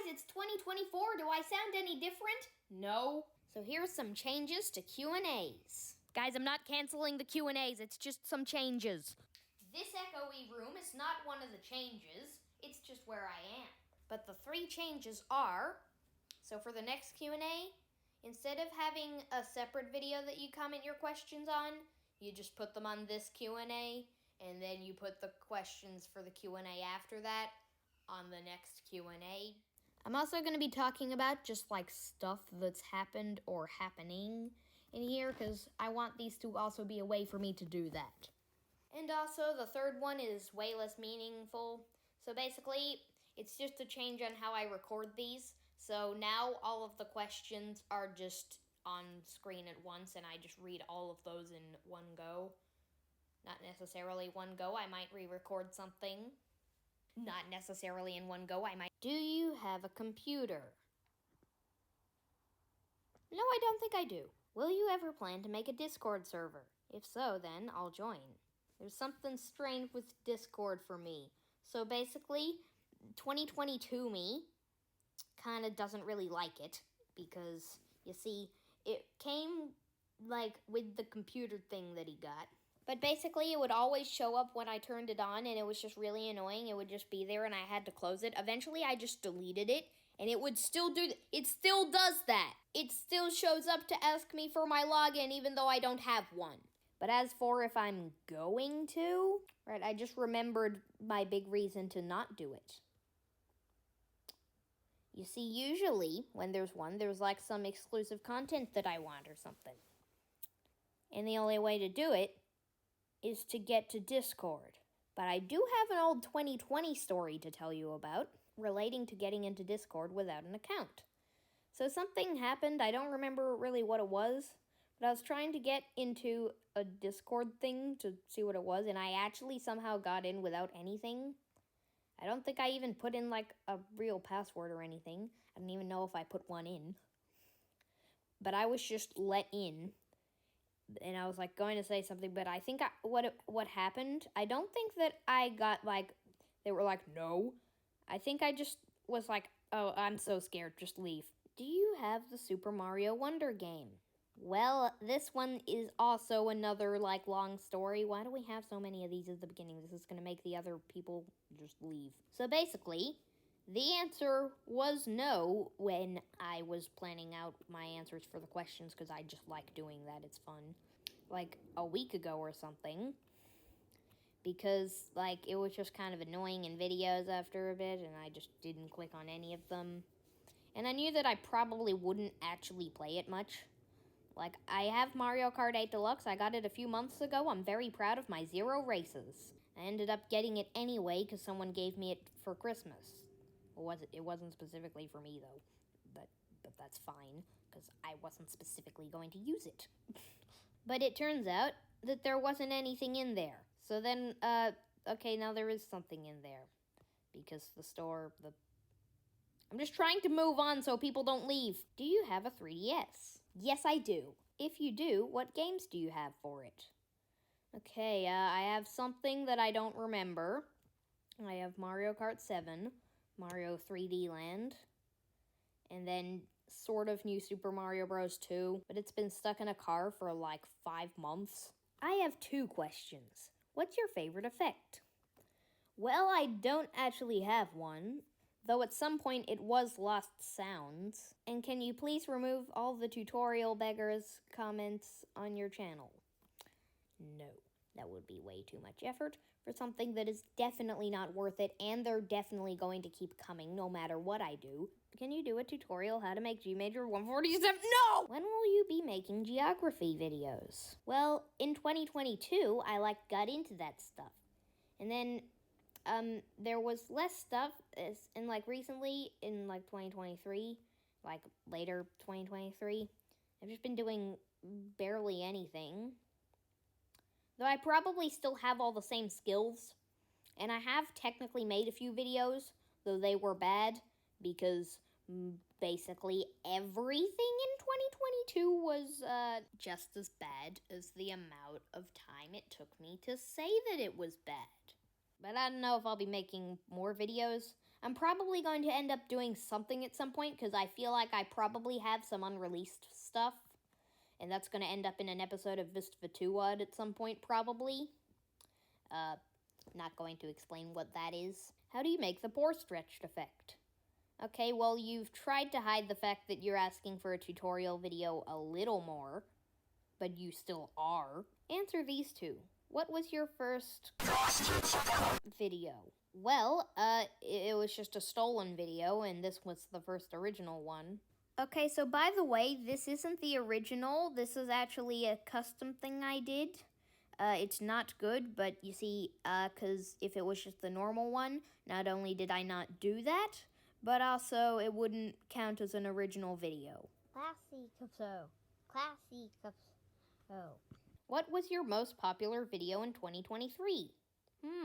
guys, it's 2024. Do I sound any different? No. So here's some changes to Q&As. Guys, I'm not canceling the Q&As, it's just some changes. This echoey room is not one of the changes, it's just where I am. But the 3 changes are, so for the next Q&A, instead of having a separate video that you comment your questions on, you just put them on this Q&A, and then you put the questions for the Q&A after that on the next Q&A. I'm also going to be talking about just like stuff that's happened or happening in here, because I want these to also be a way for me to do that. And also, the third one is way less meaningful. So basically, it's just a change on how I record these. So now all of the questions are just on screen at once, and I just read all of those in one go. Not necessarily one go, I might re-record something. Not necessarily in one go, I might. Do you have a computer? No, I don't think I do. Will you ever plan to make a Discord server? If so, then I'll join. There's something strange with Discord for me. So basically, 2022 me kind of doesn't really like it, because, you see, it came, like, with the computer thing that he got. But basically, it would always show up when I turned it on, and it was just really annoying. It would just be there, and I had to close it. Eventually, I just deleted it, and it would still do it still does that. It still shows up to ask me for my login, even though I don't have one. But as for if I'm going to, right, I just remembered my big reason to not do it. You see, usually, when there's one, there's like some exclusive content that I want or something. And the only way to do it is to get to Discord. But I do have an old 2020 story to tell you about, relating to getting into Discord without an account. So something happened, I don't remember really what it was, but I was trying to get into a Discord thing to see what it was, and I actually somehow got in without anything. I don't think I even put in, like, a real password or anything. I don't even know if I put one in. But I was just let in, and I was, like, going to say something, but I think what happened, I don't think that I got, like, they were like, no. I think I just was like, oh, I'm so scared, just leave. Do you have the Super Mario Wonder game? Well, this one is also another, like, long story. Why do we have so many of these at the beginning? This is going to make the other people just leave. So basically, the answer was no when I was planning out my answers for the questions, because I just like doing that. It's fun. Like, a week ago or something. Because, like, it was just kind of annoying in videos after a bit, and I just didn't click on any of them. And I knew that I probably wouldn't actually play it much. Like, I have Mario Kart 8 Deluxe. I got it a few months ago. I'm very proud of my 0 races. I ended up getting it anyway because someone gave me it for Christmas. It wasn't specifically for me, though. But that's fine, because I wasn't specifically going to use it. But it turns out that there wasn't anything in there. So then, okay, now there is something in there. Because I'm just trying to move on so people don't leave. Do you have a 3DS? Yes, I do. If you do, what games do you have for it? Okay, I have something that I don't remember. I have Mario Kart 7, Mario 3D Land, and then sort of New Super Mario Bros. 2, but it's been stuck in a car for like 5 months. I have 2 questions. What's your favorite effect? Well, I don't actually have one, though at some point it was Lost Sounds. And can you please remove all the tutorial beggars comments on your channel? No, that would be way too much effort for something that is definitely not worth it, and they're definitely going to keep coming no matter what I do. Can you do a tutorial how to make G Major 147? No! When will you be making geography videos? Well, in 2022, I got into that stuff. And then there was less stuff, and recently, in 2023, later 2023, I've just been doing barely anything. Though I probably still have all the same skills, and I have technically made a few videos, though they were bad, because basically everything in 2022 was just as bad as the amount of time it took me to say that it was bad. But I don't know if I'll be making more videos. I'm probably going to end up doing something at some point because I feel like I probably have some unreleased stuff. And that's going to end up in an episode of Vistvatooad at some point, probably. Not going to explain what that is. How do you make the pore stretched effect? Okay, well, you've tried to hide the fact that you're asking for a tutorial video a little more, but you still are. Answer these two. What was your first video? Well, it was just a stolen video, and this was the first original one. Okay, so by the way, this isn't the original. This is actually a custom thing I did. It's not good, but you see, because if it was just the normal one, not only did I not do that, but also it wouldn't count as an original video. Classy Capso. What was your most popular video in 2023?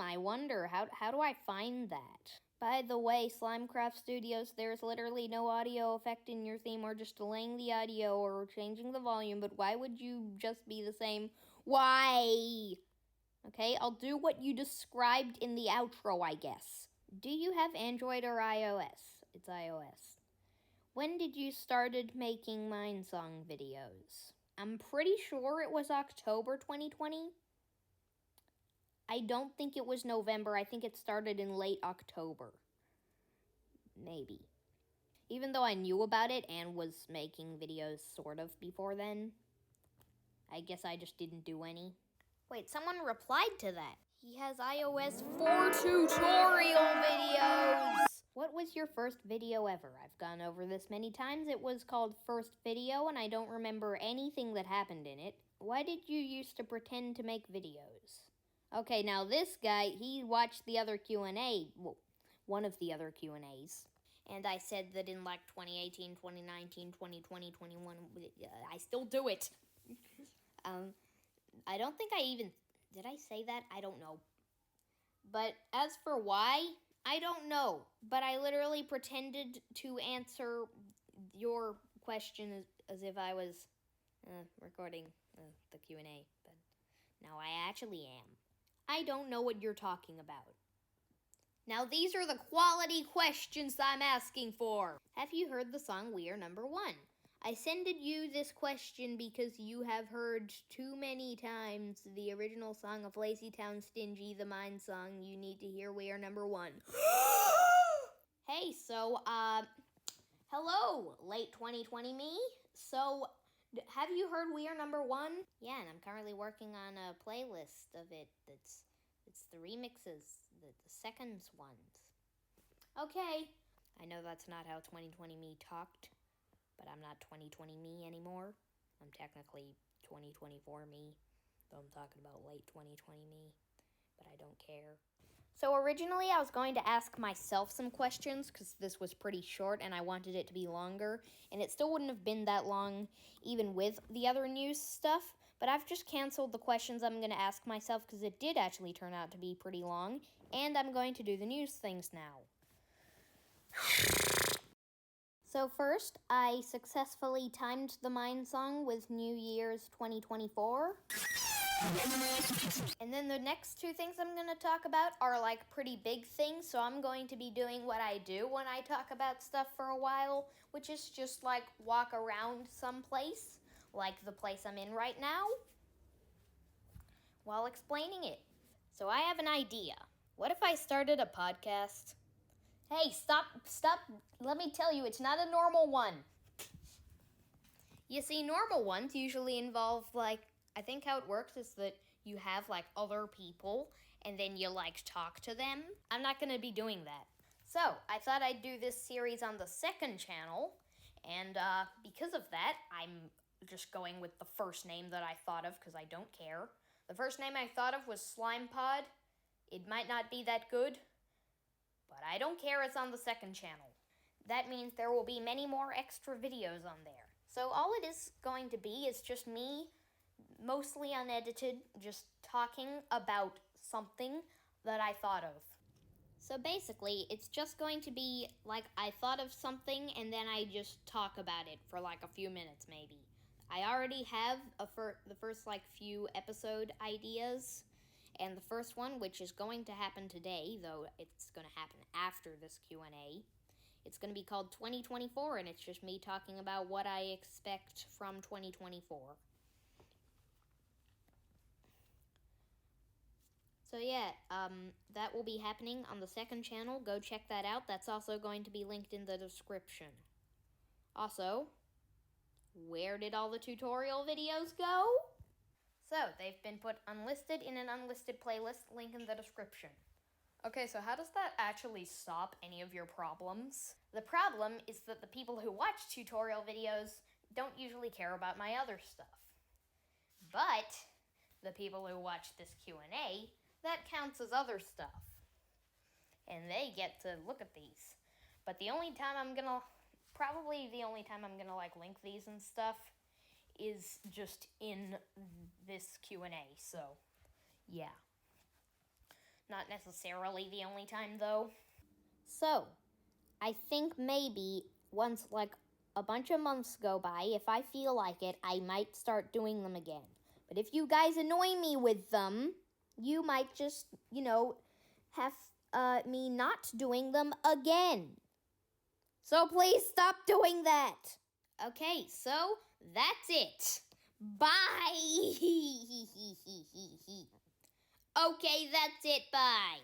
I wonder, how do I find that? By the way, Slimecraft Studios, there's literally no audio effect in your theme or just delaying the audio or changing the volume, but why would you just be the same? Why? Okay, I'll do what you described in the outro, I guess. Do you have Android or iOS? It's iOS. When did you started making Mindsong videos? I'm pretty sure it was October 2020. I don't think it was November. I think it started in late October. Maybe. Even though I knew about it and was making videos sort of before then. I guess I just didn't do any. Wait, someone replied to that. He has iOS 4 tutorial videos! What was your first video ever? I've gone over this many times. It was called First Video, and I don't remember anything that happened in it. Why did you used to pretend to make videos? Okay, now this guy, he watched the other Q&A, well, one of the other Q&As. And I said that in like 2018, 2019, 2020, 21, I still do it. I don't think I even, did I say that? I don't know. But as for why, I don't know. But I literally pretended to answer your question as if I was recording the Q&A. But now I actually am. I don't know what you're talking about. Now these are the quality questions I'm asking for. Have you heard the song We Are Number One? I sended you this question because you have heard too many times the original song of Lazy Town Stingy, the Mindsong. You need to hear We Are Number One. Hey, so, hello, late 2020 me. So, have you heard We Are Number One? Yeah, and I'm currently working on a playlist of it. It's the remixes, the seconds ones. Okay. I know that's not how 2020 me talked, but I'm not 2020 me anymore. I'm technically 2024 me, though I'm talking about late 2020 me, but I don't care. So originally I was going to ask myself some questions because this was pretty short and I wanted it to be longer, and it still wouldn't have been that long even with the other news stuff, but I've just canceled the questions I'm going to ask myself because it did actually turn out to be pretty long, and I'm going to do the news things now. So first, I successfully timed the Mindsong with New Year's 2024. And then the next two things I'm going to talk about are like pretty big things, so I'm going to be doing what I do when I talk about stuff for a while, which is just like walk around someplace, like the place I'm in right now, while explaining it. So I have an idea. What if I started a podcast? Hey, stop. Let me tell you, it's not a normal one. You see, normal ones usually involve, like, I think how it works is that you have, like, other people, and then you, like, talk to them. I'm not going to be doing that. So, I thought I'd do this series on the second channel, and because of that, I'm just going with the first name that I thought of, because I don't care. The first name I thought of was SlimePod. It might not be that good, but I don't care, it's on the second channel. That means there will be many more extra videos on there. So all it is going to be is just me, mostly unedited, just talking about something that I thought of. So basically, it's just going to be like I thought of something and then I just talk about it for like a few minutes maybe. I already have the first like few episode ideas, And the first one, which is going to happen today, though it's going to happen after this Q&A, it's going to be called 2024, and it's just me talking about what I expect from 2024. So yeah, that will be happening on the second channel. Go check that out. That's also going to be linked in the description. Also, where did all the tutorial videos go? So, they've been put unlisted in an unlisted playlist, link in the description. Okay, so how does that actually stop any of your problems? The problem is that the people who watch tutorial videos don't usually care about my other stuff. But the people who watch this Q&A, that counts as other stuff. And they get to look at these. But the only time I'm gonna like link these and stuff is just in this Q&A, so yeah. Not necessarily the only time, though. So, I think maybe once, like, a bunch of months go by, if I feel like it, I might start doing them again. But if you guys annoy me with them, you might just, have me not doing them again. So please stop doing that. Okay, so that's it. Bye. Okay, that's it. Bye.